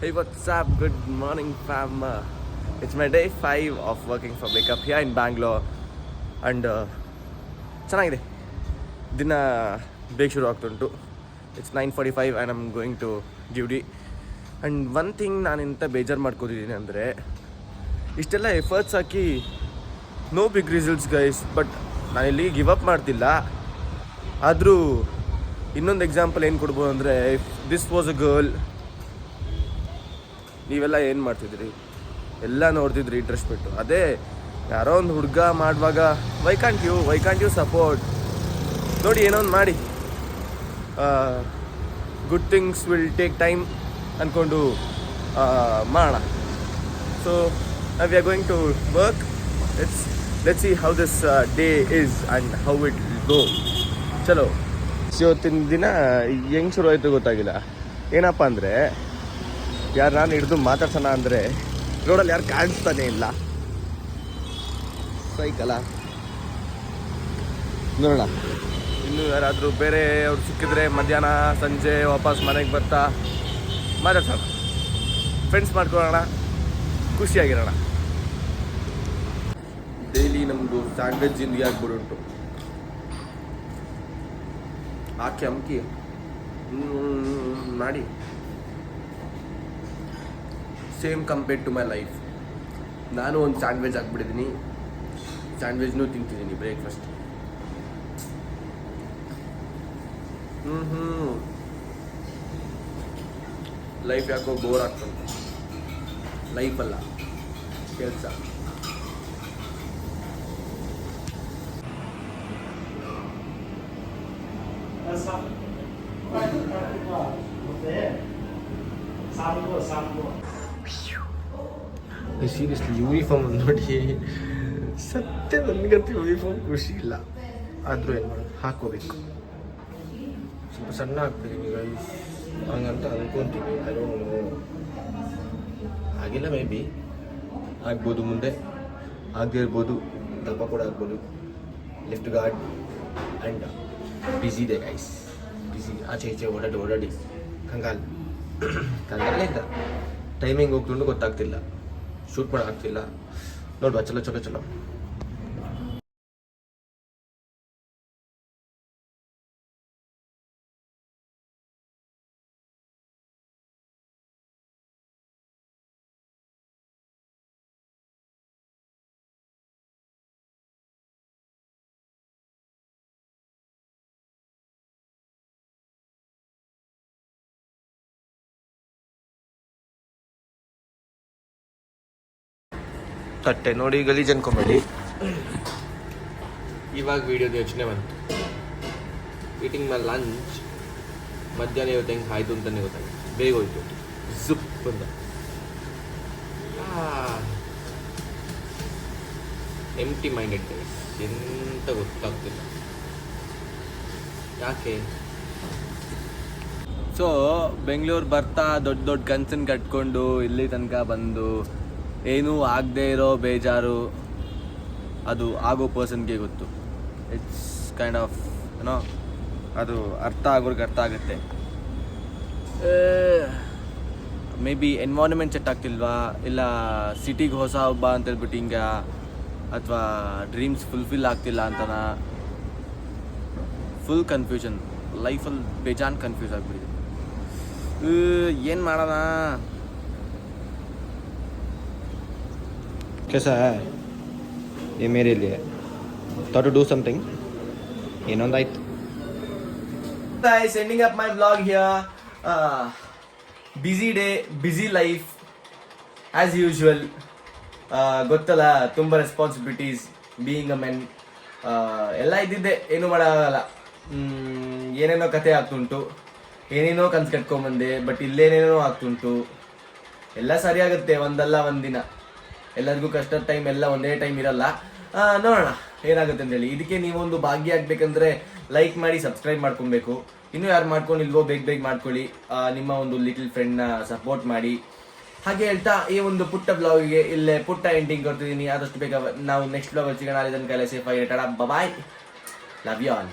Hey, what's up? Good morning, fam. It's my day 5 of working for Wake Up here in Bangalore. And ಚೆನ್ನಾಗಿದೆ ದಿನ ಬೇಗ ಶುರು ಆಗ್ತುಂಟು. It's 9:45 and I'm going to duty. And one thing ನಾನು ಇಂಥ ಬೇಜಾರು ಮಾಡ್ಕೋತಿದ್ದೀನಿ ಅಂದರೆ, ಇಷ್ಟೆಲ್ಲ ಎಫರ್ಟ್ಸ್ ಹಾಕಿ no big results guys. But ನಾನಿಲ್ಲಿ ಗಿವ್ ಅಪ್ ಮಾಡ್ತಿಲ್ಲ. ಆದರೂ ಇನ್ನೊಂದು ಎಕ್ಸಾಂಪಲ್ ಏನು ಕೊಡ್ಬೋದು ಅಂದರೆ, if this was a girl, ನೀವೆಲ್ಲ ಏನು ಮಾಡ್ತಿದ್ರಿ? ಎಲ್ಲ ನೋಡ್ತಿದ್ರಿ ಇಂಟ್ರೆಸ್ಟ್ ಬಿಟ್ಟು. ಅದೇ ಯಾರೋ ಒಂದು ಹುಡುಗ ಮಾಡುವಾಗ ವೈ ಕಾಂಟ್ ಯು ಸಪೋರ್ಟ್? ನೋಡಿ, ಏನೋ ಒಂದು ಮಾಡಿ. Good things will take time ಅಂದ್ಕೊಂಡು ಮಾಡೋಣ. So we are going to work. Let's see how this day is and how it will go. ಚಲೋ. ಇವತ್ತಿನ ದಿನ ಹೆಂಗೆ ಶುರು ಆಯಿತು ಗೊತ್ತಾಗಿಲ್ಲ. ಏನಪ್ಪ ಅಂದರೆ, ಯಾರು ನಾನು ಹಿಡಿದು ಮಾತಾಡ್ಸೋಣ ಅಂದರೆ ರೋಡಲ್ಲಿ ಯಾರು ಕಾಣಿಸ್ತಾನೆ ಇಲ್ಲ. ಸೈಕಲ್ಲ ನೋಡೋಣ. ಇನ್ನು ಯಾರಾದರೂ ಬೇರೆ ಅವ್ರು ಸಿಕ್ಕಿದ್ರೆ ಮಧ್ಯಾಹ್ನ ಸಂಜೆ ವಾಪಸ್ ಮನೆಗೆ ಬರ್ತಾ ಮಾತಾಡ್ಸೋಣ, ಫ್ರೆಂಡ್ಸ್ ಮಾಡ್ಕೊಳ್ಳೋಣ, ಖುಷಿಯಾಗಿರೋಣ. ಡೈಲಿ ನಮ್ಮದು ಸ್ಯಾಂಡ್ವಿಚ್ ಜಿಂದಗಿ ಆಗ್ಬಿಡುಂಟು. ಹಾಕಿ ಅಮ್ಕಿ ಮಾಡಿ same compared to my life. ನಾನು ಒಂದು ಸ್ಯಾಂಡ್ವಿಚ್ ಹಾಕ್ಬಿಟ್ಟಿದ್ದೀನಿ, ಸ್ಯಾಂಡ್ವಿಚ್ನೂ ತಿಂತಿದ್ದೀನಿ ಬ್ರೇಕ್ಫಾಸ್ಟ್. ಲೈಫ್ ಯಾಕೋ ಬೋರ್ ಆಗ್ತದೆ. ಲೈಫ್ ಅಲ್ಲ, ಕೆಲಸ. ಸೀರಿಯಸ್ಲಿ ಯೂನಿಫಾರ್ಮ್ ನೋಡಿ ಸತ್ಯ ನನಗಂತೂ ಯೂನಿಫಾರ್ಮ್ ಖುಷಿ ಇಲ್ಲ. ಆದರೂ ಏನು ಮಾಡೋದು, ಹಾಕ್ಕೋಬೇಕು. ಸ್ವಲ್ಪ ಸಣ್ಣ ಆಗ್ತಿದ್ದೀನಿ ಗೈಸ್, ಹಂಗಂತ ಅನ್ಕೊತೀನಿ. ಅದು ಆಗಿಲ್ಲ, ಮೇ ಬಿ ಆಗ್ಬೋದು, ಮುಂದೆ ಆಗದೇ ಇರ್ಬೋದು, ಸ್ವಲ್ಪ ಕೂಡ ಆಗ್ಬೋದು. ಲಿಫ್ಟ್ ಗಾರ್ಡ್ ಆ್ಯಂಡ್ ಬಿಸಿ ಇದೆ ಗೈಸ್, ಬಿಸಿ. ಆಚೆ ಈಚೆ ಓಡಾಡಿ ಕಂಗಾಲೇ ಇಲ್ಲ. ಟೈಮಿಂಗ್ ಹೋಗ್ಕೊಂಡು ಗೊತ್ತಾಗ್ತಿಲ್ಲ, ಶೂಟ್ ಮಾಡೋಕ್ಕಾಗ್ತಿಲ್ಲ. ನೋಡುವ, ಚಲೋ. ತಟ್ಟೆ ನೋಡಿ ಗಲೀಜ್ ಅನ್ಕೊಂಬೇಡಿ. ಇವಾಗ ವೀಡಿಯೋದ ಯೋಚನೆ ಬಂತು. ಈಟಿಂಗ್ ಮೈ ಲಂಚ್. ಮಧ್ಯಾಹ್ನ ಇವತ್ತು ಹೆಂಗೆ ಆಯಿತು ಅಂತಲೇ ಗೊತ್ತಾಗಿದೆ. ಬೇಗ ಹೋಯ್ತು, ಝುಪ್ ಅಂತ. ಎಂಟಿ ಮೈಂಡೆಡ್ ಗೈಸ್, ಎಂತ ಗೊತ್ತಾಗ್ತಿಲ್ಲ ಯಾಕೆ. ಸೊ ಬೆಂಗಳೂರು ಬರ್ತಾ ದೊಡ್ಡ ಕನ್ಸನ್ನು ಕಟ್ಕೊಂಡು ಇಲ್ಲಿ ತನಕ ಬಂದು ಏನೂ ಆಗದೆ ಇರೋ ಬೇಜಾರು ಅದು ಆಗೋ ಪರ್ಸನ್ಗೆ ಗೊತ್ತು. ಇಟ್ಸ್ ಕೈಂಡ್ ಆಫ್ ಏನೋ, ಅದು ಅರ್ಥ ಆಗೋರ್ಗೆ ಅರ್ಥ ಆಗುತ್ತೆ. ಮೇ ಬಿ ಎನ್ವೈರನ್ಮೆಂಟ್ ಸೆಟ್ ಆಗ್ತಿಲ್ವಾ, ಇಲ್ಲ ಸಿಟಿಗೆ ಹೊಸ ಹಬ್ಬ ಅಂತ ಹೇಳ್ಬಿಟ್ಟು ಹಿಂಗೆ, ಅಥವಾ ಡ್ರೀಮ್ಸ್ ಫುಲ್ಫಿಲ್ ಆಗ್ತಿಲ್ಲ ಅಂತನ. ಫುಲ್ ಕನ್ಫ್ಯೂಷನ್ ಲೈಫಲ್ಲಿ, ಬೇಜಾನ್ ಕನ್ಫ್ಯೂಸ್ ಆಗಿಬಿಟ್ಟಿದೆ. ಏನು ಮಾಡೋಣ? कैसा है ये मेरे लिए? thought to do something, you know, like guys, ending up my vlog here. Busy day, busy life as usual. ಗೊತ್ತಲ್ಲ, ತುಂಬ ರೆಸ್ಪಾನ್ಸಿಬಿಲಿಟೀಸ್, ಬೀಯಿಂಗ್ ಅ ಮೆನ್. ಎಲ್ಲ ಇದ್ದಿದ್ದೆ, ಏನು ಮಾಡೋಲ್ಲ. ಏನೇನೋ ಕತೆ ಆಗ್ತುಂಟು, ಏನೇನೋ ಕನ್ಸು ಕಟ್ಕೊಂಬಂದೆ. ಬಟ್ ಇಲ್ಲೇನೇನೋ ಆಗ್ತುಂಟು. ಎಲ್ಲ ಸರಿಯಾಗುತ್ತೆ ಒಂದಲ್ಲ ಒಂದಿನ. ಎಲ್ಲರಿಗೂ ಕಷ್ಟದ ಟೈಮ್ ಎಲ್ಲ ಒಂದೇ ಟೈಮ್ ಇರಲ್ಲ. ನೋಡೋಣ ಏನಾಗುತ್ತೆ ಅಂತೇಳಿ. ಇದಕ್ಕೆ ನೀವೊಂದು ಭಾಗ್ಯ ಆಗಬೇಕಂದ್ರೆ ಲೈಕ್ ಮಾಡಿ, ಸಬ್ಸ್ಕ್ರೈಬ್ ಮಾಡ್ಕೊಬೇಕು. ಇನ್ನೂ ಯಾರು ಮಾಡ್ಕೊಂಡಿಲ್ವೋ ಬೇಗ ಮಾಡ್ಕೊಳ್ಳಿ. ನಿಮ್ಮ ಒಂದು ಲಿಟಲ್ ಫ್ರೆಂಡ್ನ ಸಪೋರ್ಟ್ ಮಾಡಿ. ಹಾಗೆ ಹೇಳ್ತಾ ಈ ಒಂದು ಪುಟ್ಟ ಬ್ಲಾಗಿಗೆ ಇಲ್ಲೇ ಪುಟ್ಟ ಎಂಡಿಂಗ್ ಕೊಡ್ತಿದ್ದೀನಿ. ಆದಷ್ಟು ಬೇಗ ನಾವು ನೆಕ್ಸ್ಟ್ ಬ್ಲಾಗ್ ಸಿಗೋಣ. ಅಲ್ಲಿ ತನಕ ಸೇಫ್ ಆಗಿ ಟಾಟಾ, ಬಾಯ್, ಲವ್ ಯು ಆಲ್.